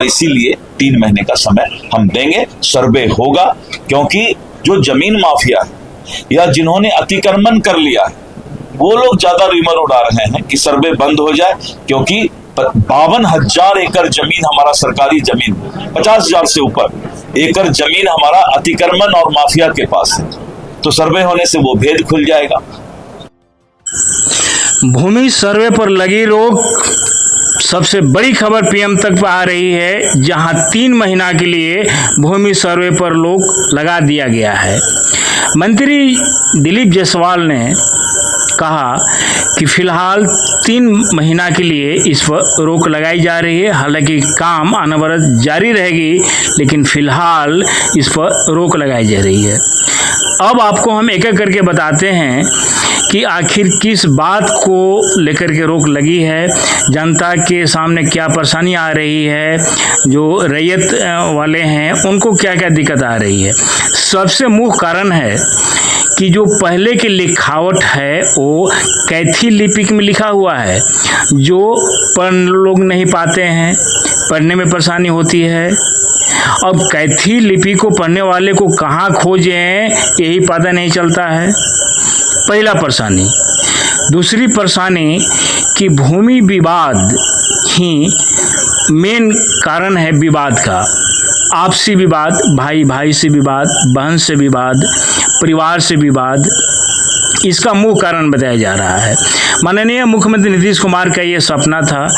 इसीलिए 3 महीने का समय हम देंगे। सर्वे होगा, क्योंकि जो जमीन माफिया है या जिन्होंने अतिक्रमण कर लिया है वो लोग ज्यादा रिमर उड़ा रहे हैं कि सर्वे बंद हो जाए, क्योंकि 52,000 एकड़ जमीन हमारा सरकारी जमीन, 50,000 से ऊपर एकड़ जमीन हमारा अतिक्रमण और माफिया के पास है। तो सर्वे होने से वो भेद खुल जाएगा। भूमि सर्वे पर लगी रोक, सबसे बड़ी खबर पीएम तक आ रही है, जहां 3 महीना के लिए भूमि सर्वे पर रोक लगा दिया गया है। मंत्री दिलीप जायसवाल ने कहा कि फिलहाल 3 महीना के लिए इस पर रोक लगाई जा रही है। हालांकि काम अनवरत जारी रहेगी, लेकिन फिलहाल इस पर रोक लगाई जा रही है। अब आपको हम एक एक करके बताते हैं कि आखिर किस बात को लेकर के रोक लगी है, जनता के सामने क्या परेशानी आ रही है, जो रैयत वाले हैं उनको क्या क्या दिक्कत आ रही है। सबसे मुख्य कारण है कि जो पहले की लिखावट है वो कैथी लिपि में लिखा हुआ है, जो पढ़ लोग नहीं पाते हैं, पढ़ने में परेशानी होती है। अब कैथी लिपि को पढ़ने वाले को कहाँ खोजें यही पता नहीं चलता है, पहला परेशानी। दूसरी परेशानी कि भूमि विवाद ही मेन कारण है विवाद का। आपसी विवाद, भाई भाई से विवाद, बहन से विवाद, परिवार से विवाद, इसका मुख्य कारण बताया जा रहा है। माननीय मुख्यमंत्री नीतीश कुमार का ये सपना था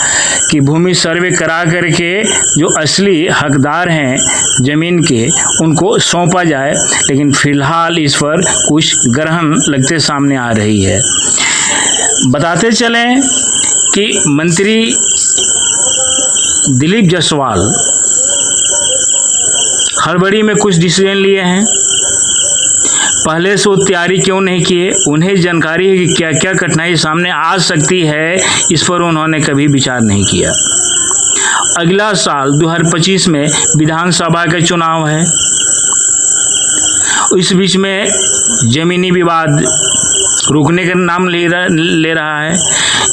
कि भूमि सर्वे करा करके जो असली हकदार हैं जमीन के उनको सौंपा जाए, लेकिन फिलहाल इस पर कुछ ग्रहण लगते सामने आ रही है। बताते चलें कि मंत्री दिलीप जायसवाल हड़बड़ी में कुछ डिसीजन लिए हैं। पहले से वो तैयारी क्यों नहीं किए, उन्हें जानकारी है कि क्या क्या कठिनाई सामने आ सकती है, इस पर उन्होंने कभी विचार नहीं किया। अगला साल 2025 में विधानसभा का चुनाव है। इस बीच में जमीनी विवाद रुकने का नाम ले रहा है।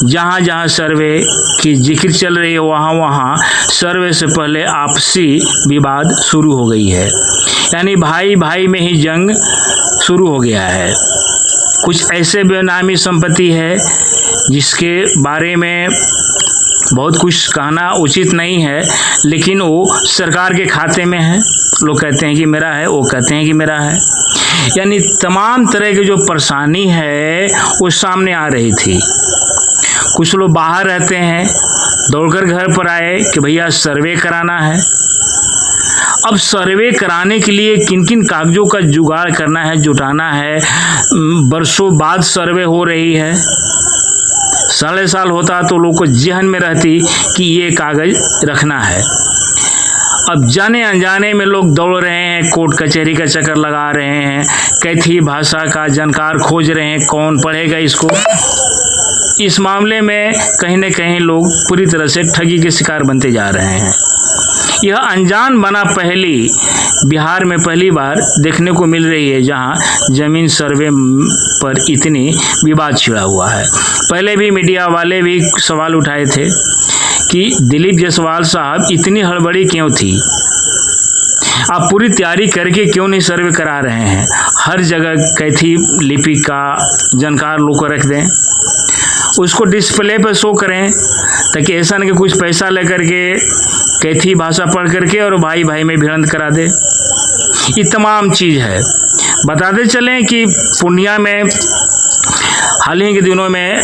जहाँ जहाँ सर्वे की जिक्र चल रही है वहाँ वहाँ सर्वे से पहले आपसी विवाद शुरू हो गई है, यानी भाई भाई में ही जंग शुरू हो गया है। कुछ ऐसे बेनामी संपत्ति है जिसके बारे में बहुत कुछ कहना उचित नहीं है, लेकिन वो सरकार के खाते में है। लोग कहते हैं कि मेरा है, वो कहते हैं कि मेरा है, यानी तमाम तरह की जो परेशानी है वो सामने आ रही थी। कुछ लोग बाहर रहते हैं, दौड़कर घर पर आए कि भैया सर्वे कराना है। अब सर्वे कराने के लिए किन किन कागजों का जुगाड़ करना है, जुटाना है। बरसों बाद सर्वे हो रही है, साले साल होता तो लोग को जहन में रहती कि ये कागज रखना है। अब जाने अनजाने में लोग दौड़ रहे हैं, कोर्ट कचहरी का चक्कर लगा रहे हैं, कैथी भाषा का जानकार खोज रहे हैं, कौन पढ़ेगा इसको। इस मामले में कहीं न कहीं लोग पूरी तरह से ठगी के शिकार बनते जा रहे हैं। यह अनजान बना पहली बिहार में पहली बार देखने को मिल रही है, जहां जमीन सर्वे पर इतनी विवाद छिड़ा हुआ है। पहले भी मीडिया वाले भी सवाल उठाए थे कि दिलीप जायसवाल साहब इतनी हड़बड़ी क्यों थी, आप पूरी तैयारी करके क्यों नहीं सर्वे करा रहे हैं। हर जगह कैथी लिपि का जानकार लोग को रख दें, उसको डिस्प्ले पर शो करें, ताकि ऐसा नहीं कि कुछ पैसा लेकर के कैथी भाषा पढ़ करके और भाई भाई में भिड़ंत करा दे। ये तमाम चीज़ है। बताते चलें कि पूर्णिया में हाल ही के दिनों में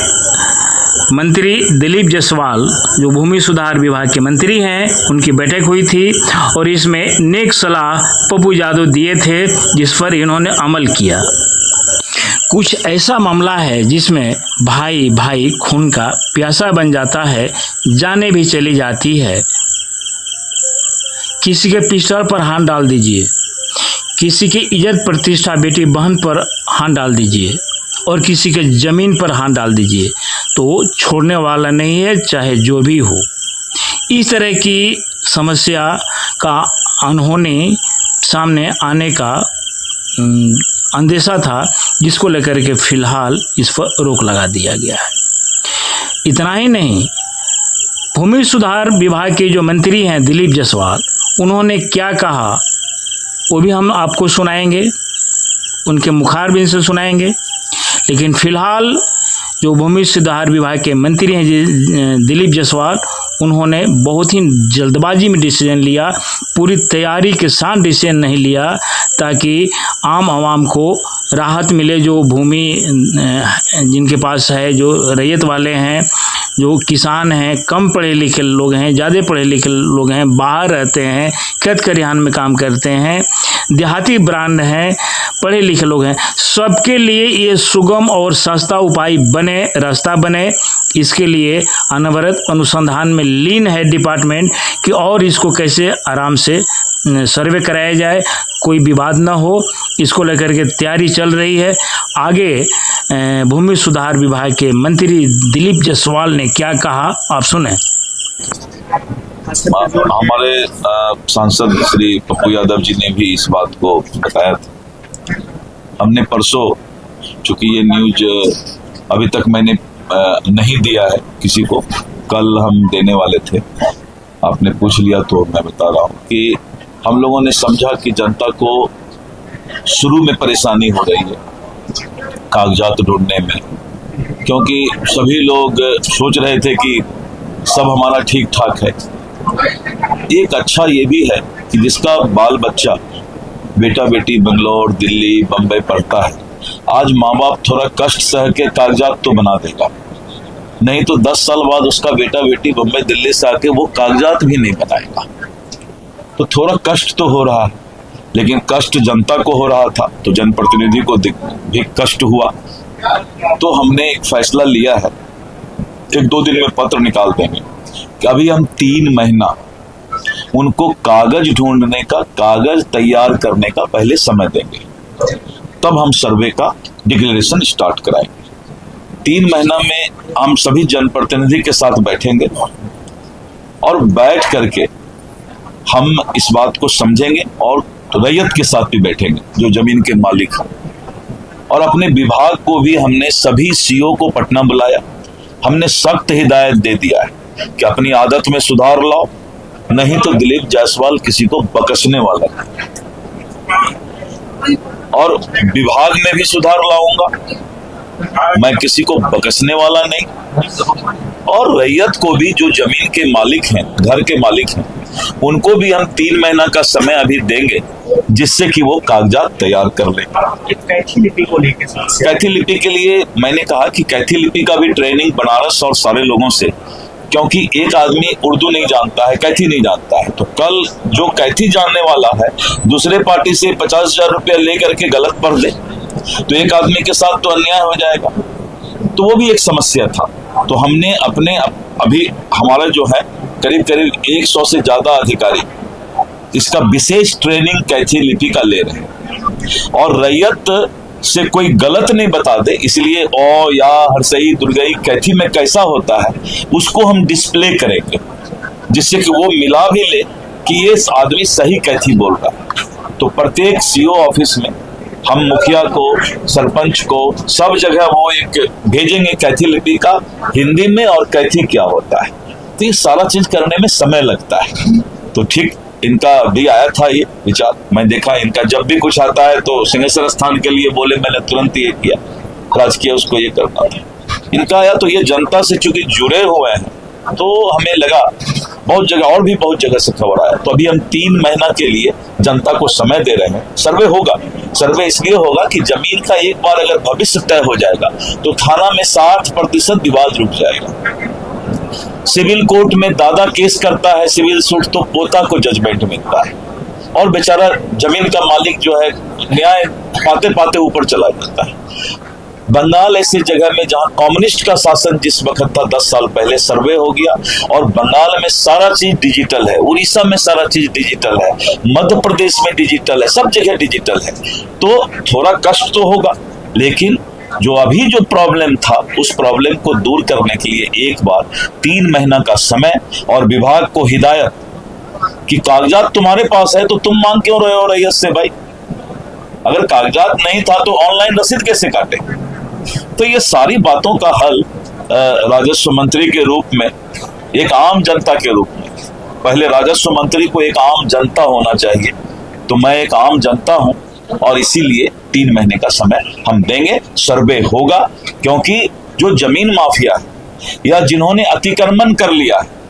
मंत्री दिलीप जायसवाल जो भूमि सुधार विभाग के मंत्री हैं, उनकी बैठक हुई थी और इसमें नेक सलाह पप्पू यादव दिए थे, जिस पर इन्होंने अमल किया। कुछ ऐसा मामला है जिसमें भाई भाई खून का प्यासा बन जाता है, जाने भी चली जाती है। किसी के पिस्टल पर हाथ डाल दीजिए, किसी की इज्जत प्रतिष्ठा बेटी बहन पर हाथ डाल दीजिए और किसी के जमीन पर हाथ डाल दीजिए, तो छोड़ने वाला नहीं है, चाहे जो भी हो। इस तरह की समस्या का अनहोनी सामने आने का अंदेशा था, जिसको लेकर के फिलहाल इस पर रोक लगा दिया गया है। इतना ही नहीं, भूमि सुधार विभाग के जो मंत्री हैं दिलीप जायसवाल, उन्होंने क्या कहा वो भी हम आपको सुनाएंगे, उनके मुखारबिन से सुनाएंगे। लेकिन फिलहाल जो भूमि सुधार विभाग के मंत्री हैं दिलीप जायसवाल, उन्होंने बहुत ही जल्दबाजी में डिसीजन लिया, पूरी तैयारी के साथ डिसीजन नहीं लिया ताकि आम आवाम को राहत मिले। जो भूमि जिनके पास है, जो रैयत वाले हैं, जो किसान हैं, कम पढ़े लिखे लोग हैं, ज़्यादा पढ़े लिखे लोग हैं, बाहर रहते हैं, खेत खलिहान में काम करते हैं, देहाती ब्रांड हैं, पढ़े लिखे लोग हैं, सबके लिए ये सुगम और सस्ता उपाय बने, रास्ता बने। इसके लिए अनवरत अनुसंधान में लीन है डिपार्टमेंट कि और इसको कैसे आराम से सर्वे कराया जाए, कोई विवाद ना हो, इसको लेकर के तैयारी चल रही है। आगे भूमि सुधार विभाग के मंत्री दिलीप जायसवाल ने क्या कहा, आप सुने। हमारे सांसद श्री पप्पू यादव जी ने भी इस बात को बताया था। हमने परसों, चूंकि ये न्यूज अभी तक मैंने नहीं दिया है किसी को, कल हम देने वाले थे, आपने पूछ लिया तो मैं बता रहा हूँ कि हम लोगों ने समझा कि जनता को शुरू में परेशानी हो रही है कागजात ढूंढने में, क्योंकि सभी लोग सोच रहे थे कि सब हमारा ठीक ठाक है। एक अच्छा ये भी है कि जिसका बाल बच्चा, बेटा बेटी बेंगलोर, दिल्ली, बम्बई पढ़ता है, आज माँ बाप थोड़ा कष्ट सह के कागजात तो बना देगा, नहीं तो 10 साल बाद उसका बेटा बेटी बम्बई दिल्ली से आके वो कागजात भी नहीं बनाएगा। तो थोड़ा कष्ट तो हो रहा है, लेकिन कष्ट जनता को हो रहा था तो जनप्रतिनिधि को भी कष्ट हुआ। तो हमने एक फैसला लिया है, 1-2 दिन में पत्र निकाल देंगे कि अभी हम 3 महीना उनको कागज ढूंढने का, कागज तैयार करने का पहले समय देंगे, तब हम सर्वे का डिक्लेरेशन स्टार्ट कराएंगे। 3 महीना में हम सभी जनप्रतिनिधि के साथ बैठेंगे और बैठ करके हम इस बात को समझेंगे और रैयत के साथ भी बैठेंगे जो जमीन के मालिक हैं। और अपने विभाग को भी हमने सभी सीओ को पटना बुलाया, हमने सख्त हिदायत दे दिया है कि अपनी आदत में सुधार लाओ, नहीं तो दिलीप जायसवाल किसी को बकसने वाला है। और विभाग में भी सुधार लाऊंगा, मैं किसी को बकसने वाला नहीं। और रैयत को भी, जो जमीन के मालिक हैं, घर के मालिक हैं, उनको भी हम 3 महीना का समय अभी देंगे जिससे कि वो कागजात तैयार कर ले। कैथी लिपि को लेकर, कैथी लिपि के लिए मैंने कहा कि कैथी लिपि का भी ट्रेनिंग बनारस और सारे लोगों से, क्योंकि एक आदमी उर्दू नहीं जानता है, कैथी नहीं जानता है, तो कल जो कैथी जानने वाला है दूसरे पार्टी से 50,000 रुपया लेकर के गलत पढ़ ले तो एक आदमी के साथ तो अन्याय हो जाएगा। तो वो भी एक समस्या था। तो हमने अपने अभी हमारा जो है करीब 100 से ज्यादा अधिकारी इसका विशेष ट्रेनिंग कैथी लिपि का ले रहे हैं, और रैयत से कोई गलत नहीं बता दे, इसलिए ओ या हरसई दुर्गई कैथी में कैसा होता है उसको हम डिस्प्ले करेंगे, जिससे कि वो मिला भी ले कि ये आदमी सही कैथी बोल रहा है। तो प्रत्येक सीओ ऑफिस में हम मुखिया को, सरपंच को, सब जगह वो एक भेजेंगे कैथी लिपि का हिंदी में और कैथी क्या होता है। तो ये सारा चीज करने में समय लगता है। तो ठीक इनका भी आया था ये विचार, मैं देखा इनका जब भी कुछ आता है तो सिंहेश्वर स्थान के लिए बोले, मैंने तुरंत ये किया, राजकीय उसको ये करना था। इनका आया तो ये जनता से चूंकि जुड़े हुए हैं तो हमें लगा, बहुत जगह और भी बहुत जगह से खबर आया, तो अभी हम 3 महीना के लिए जनता को समय दे रहे हैं। सर्वे होगा, सर्वे इसलिए होगा कि जमीन का एक बार अगर भविष्य तय हो जाएगा तो थाना में 60% विवाद रुक जाएगा। सिविल कोर्ट में दादा केस करता है सिविल सूट तो पोता को जजमेंट मिलता है, और बेचारा जमीन का मालिक जो है न्याय पाते पाते ऊपर चला जाता है। बंगाल ऐसी जगह में जहां कम्युनिस्ट का शासन जिस वक्त था 10 साल पहले, सर्वे हो गया और बंगाल में सारा चीज डिजिटल है, उड़ीसा में सारा चीज डिजिटल है, मध्य प्रदेश में डिजिटल है, सब जगह डिजिटल है। तो थोड़ा कष्ट तो होगा, लेकिन जो अभी जो प्रॉब्लम था उस प्रॉब्लम को दूर करने के लिए एक बार 3 महीना का समय और विभाग को हिदायत कि कागजात तुम्हारे पास है तो तुम मांग क्यों रहे हो रैयत से भाई, अगर कागजात नहीं था तो ऑनलाइन रसीद कैसे काटे। तो ये सारी बातों का हल राजस्व मंत्री के रूप में एक आम जनता के रूप में, पहले राजस्व मंत्री को एक आम जनता होना चाहिए, तो मैं एक आम जनता हूं और इसीलिए 3 महीने का समय हम देंगे। सर्वे होगा, क्योंकि जो जमीन माफिया है या जिन्होंने अतिक्रमण कर लिया है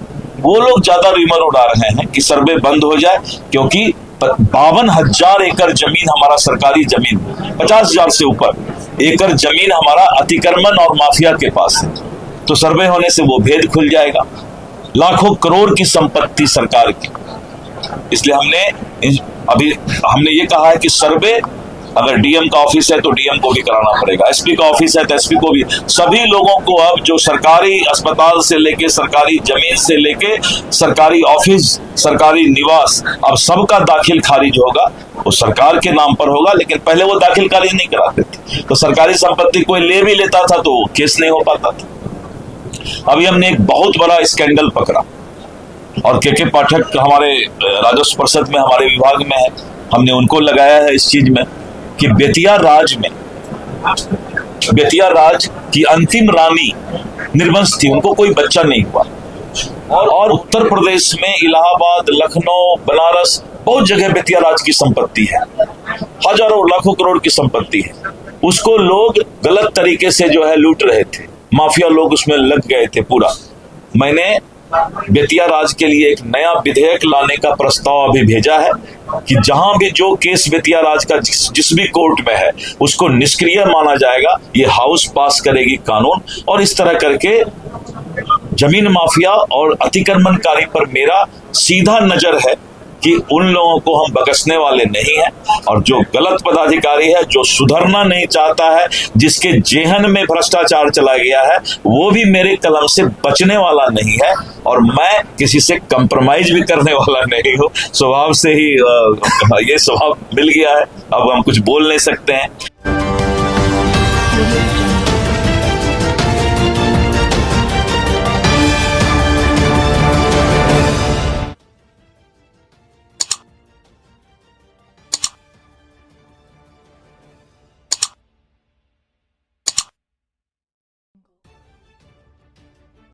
वो लोग ज्यादा रिमर उड़ा रहे हैं कि सर्वे बंद हो जाए, क्योंकि 52,000 एकड़ जमीन हमारा सरकारी जमीन, 50,000 से ऊपर एकड़ जमीन हमारा अतिक्रमण और माफिया के पास है। तो सर्वे होने से वो भेद खुल जाएगा। लाखों करोड़ की संपत्ति सरकार की, इसलिए हमने ये कहा है कि सर्वे अगर डीएम का ऑफिस है तो डीएम को भी कराना पड़ेगा, एसपी का ऑफिस है तो एसपी को भी, सभी लोगों को अब जो सरकारी अस्पताल से लेके सरकारी जमीन से लेके सरकारी ऑफिस, सरकारी निवास, अब सबका दाखिल खारिज होगा। वो सरकार के नाम पर होगा, लेकिन पहले वो दाखिल खारिज नहीं कराते थे, तो सरकारी संपत्ति कोई ले भी लेता था तो केस नहीं हो पाता था। अभी हमने एक बहुत बड़ा स्कैंडल पकड़ा और के पाठक हमारे राजस्व परिषद में हमारे विभाग में है, हमने उनको लगाया है इस चीज में कि बेतिया राज की अंतिम रानी निर्वंश थी, उनको कोई बच्चा नहीं हुआ। और उत्तर प्रदेश में इलाहाबाद, लखनऊ, बनारस, बहुत जगह बेतिया राज की संपत्ति है, हजारों लाखों करोड़ की संपत्ति है। उसको लोग गलत तरीके से जो है लूट रहे थे, माफिया लोग उसमें लग गए थे पूरा। मैंने बेतिया राज के लिए एक नया विधेयक लाने का प्रस्ताव अभी भेजा है कि जहां भी जो केस बेतिया राज का जिस भी कोर्ट में है उसको निष्क्रिय माना जाएगा। ये हाउस पास करेगी कानून, और इस तरह करके जमीन माफिया और अतिक्रमणकारी पर मेरा सीधा नजर है कि उन लोगों को हम बख्शने वाले नहीं हैं। और जो गलत पदाधिकारी है, जो सुधरना नहीं चाहता है, जिसके जेहन में भ्रष्टाचार चला गया है, वो भी मेरे कलम से बचने वाला नहीं है। और मैं किसी से कंप्रोमाइज भी करने वाला नहीं हूँ। स्वभाव से ही ये स्वभाव मिल गया है, अब हम कुछ बोल नहीं सकते हैं।